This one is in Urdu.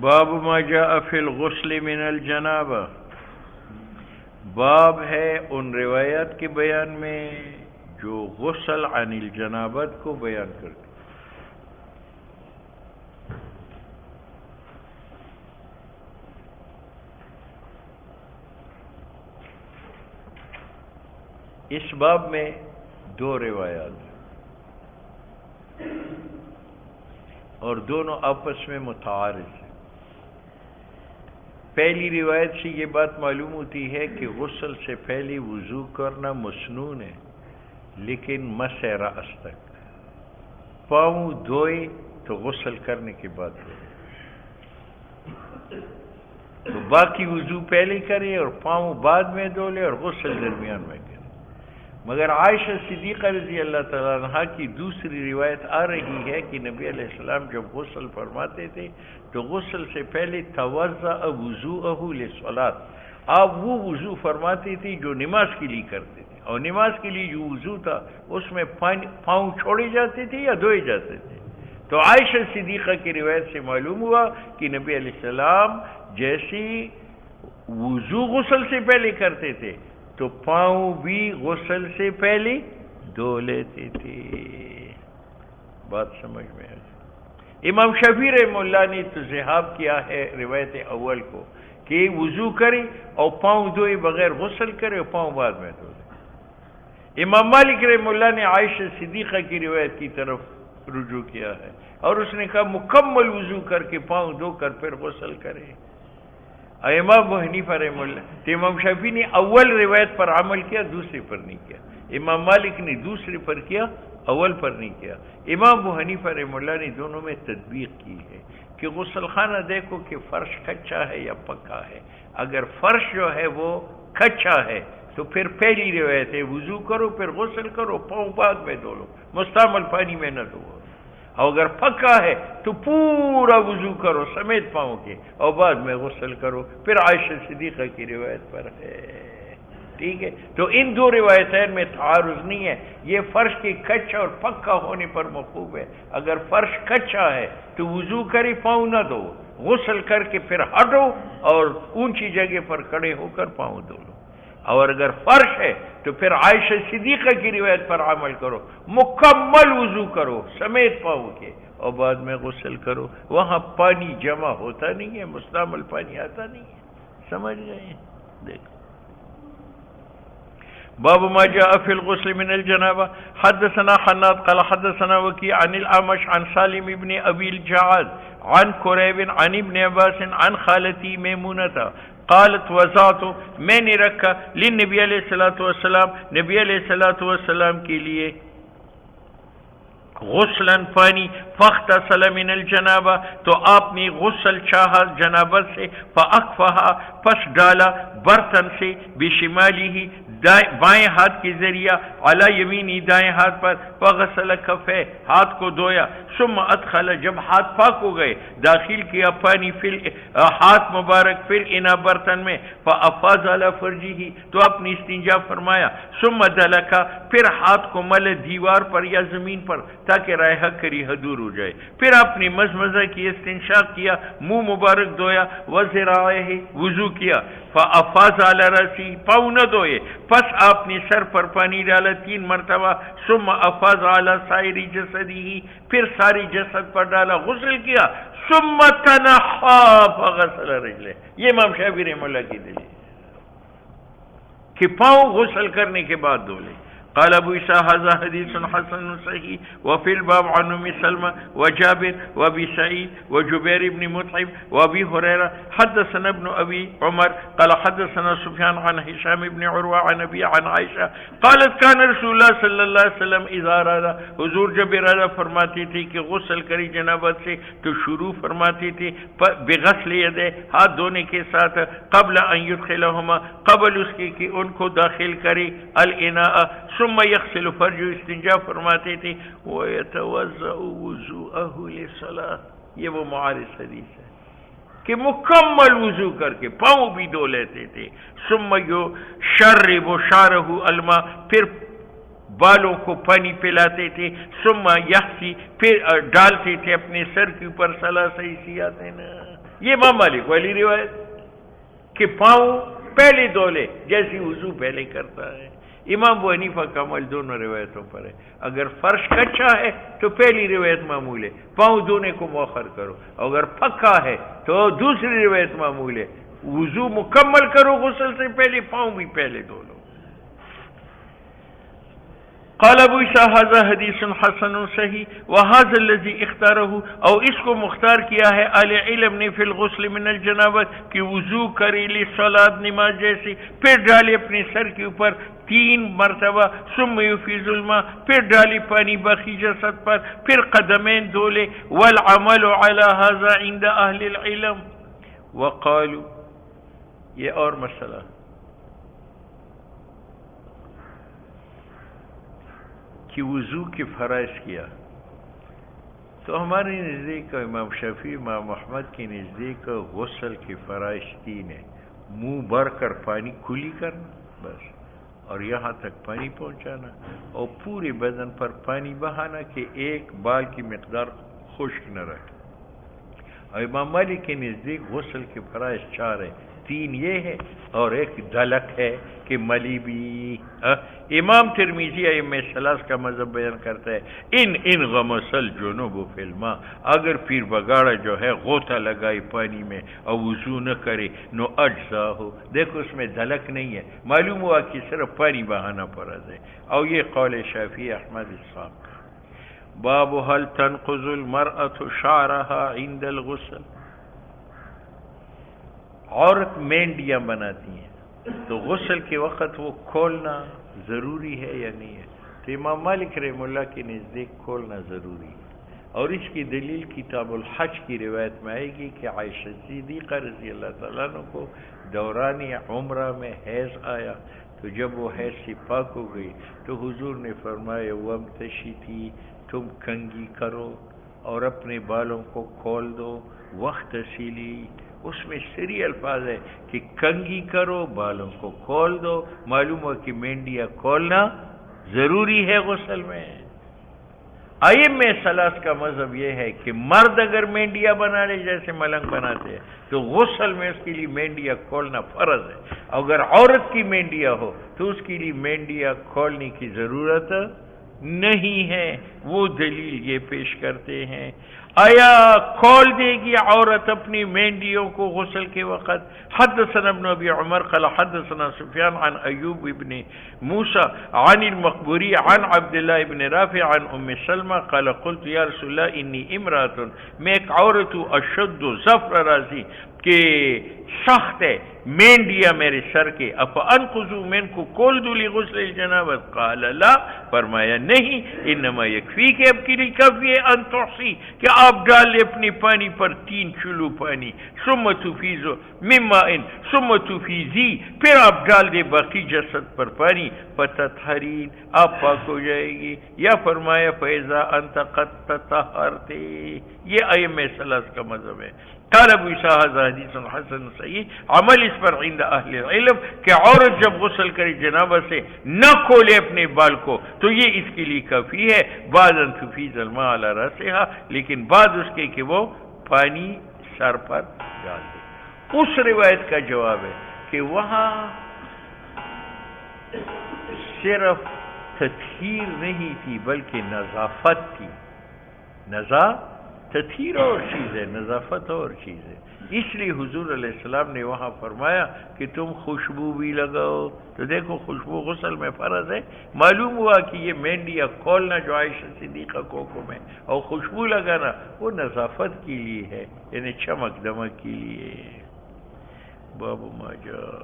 باب ما جاء فی الغسل من الجنابہ، باب ہے ان روایات کے بیان میں جو غسل عن الجنابت کو بیان کرتی۔ اس باب میں دو روایات ہیں اور دونوں آپس میں متعارض ہیں۔ پہلی روایت سے یہ بات معلوم ہوتی ہے کہ غسل سے پہلے وضو کرنا مسنون ہے، لیکن مس رأس تک، پاؤں دھوئے تو غسل کرنے کے بعد دھوئے، تو باقی وضو پہلے کرے اور پاؤں بعد میں دھو لے اور غسل درمیان میں کرے۔ مگر عائشہ صدیقہ رضی اللہ تعالیٰ عنہ کی دوسری روایت آ رہی ہے کہ نبی علیہ السلام جب غسل فرماتے تھے تو غسل سے پہلے توضأ وضوءہ للصلاۃ، آپ وہ وضو فرماتے تھے جو نماز کے لیے کرتے تھے، اور نماز کے لیے جو وضو تھا اس میں پاؤں چھوڑے جاتے تھے یا دھوئے جاتے تھے۔ تو عائشہ صدیقہ کی روایت سے معلوم ہوا کہ نبی علیہ السلام جیسی وضو غسل سے پہلے کرتے تھے تو پاؤں بھی غسل سے پہلے دھو لیتے تھے۔ بات سمجھ میں آ گئی۔ امام شافعی رحمہ اللہ نے تو ذہاب کیا ہے روایت اول کو کہ وضو کرے اور پاؤں دھوئے بغیر غسل کرے اور پاؤں بعد میں دھو لے۔ امام مالک رحمہ اللہ نے عائشہ صدیقہ کی روایت کی طرف رجوع کیا ہے اور اس نے کہا مکمل وضو کر کے پاؤں دھو کر پھر غسل کرے۔ امام ابو حنیفہ رحمہ اللہ، تو امام شافعی نے اول روایت پر عمل کیا، دوسری پر نہیں کیا۔ امام مالک نے دوسری پر کیا، اول پر نہیں کیا۔ امام ابو حنیفہ رحمہ اللہ نے دونوں میں تطبیق کی ہے کہ غسل خانہ دیکھو کہ فرش کچا ہے یا پکا ہے۔ اگر فرش جو ہے وہ کچا ہے تو پھر پہلی روایت ہے وضو کرو پھر غسل کرو، پاؤں بعد میں دھو لو، مستعمل پانی میں نہ دھو۔ اور اگر پکا ہے تو پورا وضو کرو سمیت پاؤں کے اور بعد میں غسل کرو، پھر عائشہ صدیقہ کی روایت پر ہے۔ ٹھیک ہے، تو ان دو روایتین میں تعارض نہیں ہے، یہ فرش کے کچا اور پکا ہونے پر موقوف ہے۔ اگر فرش کچا ہے تو وضو کرے پاؤں نہ دھو، غسل کر کے پھر ہٹو اور اونچی جگہ پر کھڑے ہو کر پاؤں دھو لو۔ اور اگر فرش ہے تو پھر عائشہ صدیقہ کی روایت پر عمل کرو، مکمل وضو کرو سمیت پاؤں کے اور بعد میں غسل کرو، وہاں پانی جمع ہوتا نہیں ہے، مستعمل پانی آتا نہیں ہے۔ سمجھ گئے؟ دیکھو باب ما جاء في الغسل من الجنابة حدثنا حناد قال حدثنا وكيع عن الأعمش عن سالم بن أبي الجعاد عن كريب عن ابن عباس عن خالتي ميمونة قالت وضعت، میں نے رکھا للنبی علیہ الصلوۃ والسلام، نبی علیہ الصلوۃ والسلام کے لیے غسلاً پانی، فاغتسل من الجنابہ، تو آپ نے غسل چاہا جنابت سے، فاکفہا، پس ڈالا برتن سے، بشمالہ، بائیں ہاتھ کے ذریعہ، علی یمینی، دائیں ہاتھ پر، فغسل کفہ، ہاتھ کو دھویا، ثم ادخل، جب ہاتھ پاک ہو گئے داخل کیا پانی ہاتھ مبارک پھر انا برتن میں، فافاض علی فرجہ، تو اپنی استنجا فرمایا، ثم دلکا، پھر ہاتھ کو ملے دیوار پر یا زمین پر تاکہ رائحہ کریہہ دور ہو جائے، پھر اپنی مزمزہ کی، استنشاق کیا، منہ مبارک دھویا، وذراعیہ، وضو کیا، فافاض علی رأسی، پاؤں نہ دھوئے، پس آپ نے سر پر پانی ڈالا 3 مرتبہ، ثم افاض علی سائر جسدہ، پھر ساری جسد پر ڈالا، غسل کیا، ثم تنحى فغسل رجلہ۔ یہ امام شافعی رحمہ اللہ کی دلیل کہ پاؤں غسل کرنے کے بعد دھو لے۔ قال ابو عيسى هذا حديث حسن صحيح وفي الباب عن ام سلمة وجابر وابي سعيد وجبير بن مطعم وابي هريرة حدثنا ابن ابي عمر قال حدثنا سفيان عن هشام بن عروة عن ابي عن عائشة قالت كان رسول الله صلى الله عليه وسلم اذا اراد، حضور جب ارادہ فرماتی تھی کہ غسل کری جنابت سے تو شروع فرماتی تھی بغسل یدے، ہاتھ دھونے کے ساتھ، قبل ان يدخلهما، قبل اس کی کہ ان کو داخل کرے، الاناء، ثم یغسل فرجہ، استنجا فرماتے تھے، ویتوضأ وضوءہ للصلاۃ۔ یہ وہ معارض حدیث ہے کہ مکمل وضو کر کے پاؤں بھی دھو لیتے تھے، ثم یشرب شعرہ الماء، پھر بالوں کو پانی پلاتے تھے، ثم یحسی، پھر ڈالتے تھے اپنے سر کے اوپر ثلاثی سیاتین. یہ امام مالک والی روایت کہ پاؤں پہلے دھولے جیسی وضو پہلے کرتا ہے. امام ابو حنیفہ کا عمل دونوں روایتوں پر ہے. اگر فرش کچا ہے تو پہلی روایت معمول ہے، پاؤں دھونے کو مؤخر کرو. اگر پکا ہے تو دوسری روایت معمول ہے، وضو مکمل کرو غسل سے پہلے، پاؤں بھی پہلے دھو لو. قال ابو عیسیٰ ھذا حدیث حسن صحیح وھذا الذی اختارہ، اور اس کو مختار کیا ہے اہل علم نے فی الغسل من الجنابت، کہ وضو کرے للصلاۃ نماز جیسی، پھر ڈالے اپنے سر کے اوپر 3 مرتبہ، ثم یفیض الماء، پھر ڈالی پانی باقی جسد پر، پھر قدمین دھولے. والعمل علی ھذا عند اہل العلم وقالوا، یہ اور مسئلہ کہ وضو کی فرائض کیا تو ہمارے نزدیک امام شافعی امام محمد کے نزدیک غسل کی فرائض 3 ہیں. منہ بھر کر پانی کلی کرنا بس، اور یہاں تک پانی پہنچانا، اور پورے بدن پر پانی بہانا کہ ایک بال کی مقدار خشک نہ رہے. اور امام مالک کے نزدیک غسل کی فرائض 4 ہیں، 3 یہ ہے اور ایک دلک ہے کہ ملی بھی. امام ترمذی ائمہ ثلاث کا مذہب بیان کرتا ہے ان غمسل جنوب فی الماء، اگر پیر بگاڑا جو ہے غوطہ لگائی پانی میں اور وضو نہ کرے نو اجزا ہو. دیکھو اس میں دلک نہیں ہے، معلوم ہوا کہ صرف پانی بہانا فرض ہے. اور یہ قول شافعی احمد اسحاق. باب هل تنقض المرأة شعرها عند الغسل، عورت مینڈیاں بناتی ہیں تو غسل کے وقت وہ کھولنا ضروری ہے یا نہیں ہے؟ تو امام مالک رحمہ اللہ کے نزدیک کھولنا ضروری ہے، اور اس کی دلیل کتاب الحج کی روایت میں آئے گی کہ عائشہ صدیقہ رضی اللہ تعالیٰ عنہ کو دوران عمرہ میں حیض آیا، تو جب وہ حیض سے پاک ہو گئی تو حضور نے فرمایا وامتشطی، تم کنگھی کرو اور اپنے بالوں کو کھول دو. وقت اصیلی اس میں سری الفاظ ہے کہ کنگھی کرو بالوں کو کھول دو. معلوم ہو کہ مینڈیا کھولنا ضروری ہے غسل میں. ائمہ ثلاث کا مذہب یہ ہے کہ مرد اگر مینڈیا بنا لے جیسے ملنگ بناتے ہیں تو غسل میں اس کے لیے مینڈیا کھولنا فرض ہے. اگر عورت کی مینڈیا ہو تو اس کے لیے مینڈیا کھولنے کی ضرورت نہیں ہے. وہ دلیل یہ پیش کرتے ہیں آیا کھول دے گی عورت اپنی مینڈیوں کو غسل کے وقت؟ حدثنا ابن ابی عمر قال حدثنا سفیان عن ایوب ابن موسیٰ عن المقبوری عن عبداللہ ابن رافع عن ام سلمہ قال قلت یا رسول اللہ انی امرات، میں ایک عورت ہوں اشد ظفر راضی کہ سخت ہے مینڈیا میرے سر کے، افانقض من کو کول دو لغسل الجنابت؟ قال لا، فرمایا نہیں، انما یکفی کہ اب کے لیے کافی ہے ان تحصی کہ آپ ڈال لیں اپنی پانی پر 3 چلو پانی، ثم تفیض مما ان ثم تفیضی، پھر آپ ڈال دیں باقی جسد پر پانی، فتطہرین، آپ پاک ہو جائے گی. یا فرمایا فیضا انت قد تطہرت. یہ ائمہ ثلاث کا مذہب ہے. قال ابو عیسیٰ ھذا حدیث حسن صحیح، عمل اس پر عند اہل علم کہ عورت جب غسل کرے جنابت سے نہ کھولے اپنے بال کو تو یہ اس کے لیے کافی ہے. بعد ان تفیض الماء علی رأسها، لیکن بعد اس کے کہ وہ پانی سر پر ڈال دے. اس روایت کا جواب ہے کہ وہاں صرف تطہیر نہیں تھی بلکہ نظافت تھی. تطہیر اور چیز ہے، نظافت اور چیز ہے. اس لیے حضور علیہ السلام نے وہاں فرمایا کہ تم خوشبو بھی لگاؤ. تو دیکھو خوشبو غسل میں فرض ہے. معلوم ہوا کہ یہ مینڈیا کھولنا جو عائشہ صدیقہ کو حکم ہے اور خوشبو لگانا وہ نظافت کے لیے ہے، یعنی چمک دمک کے لیے. باب ما جاء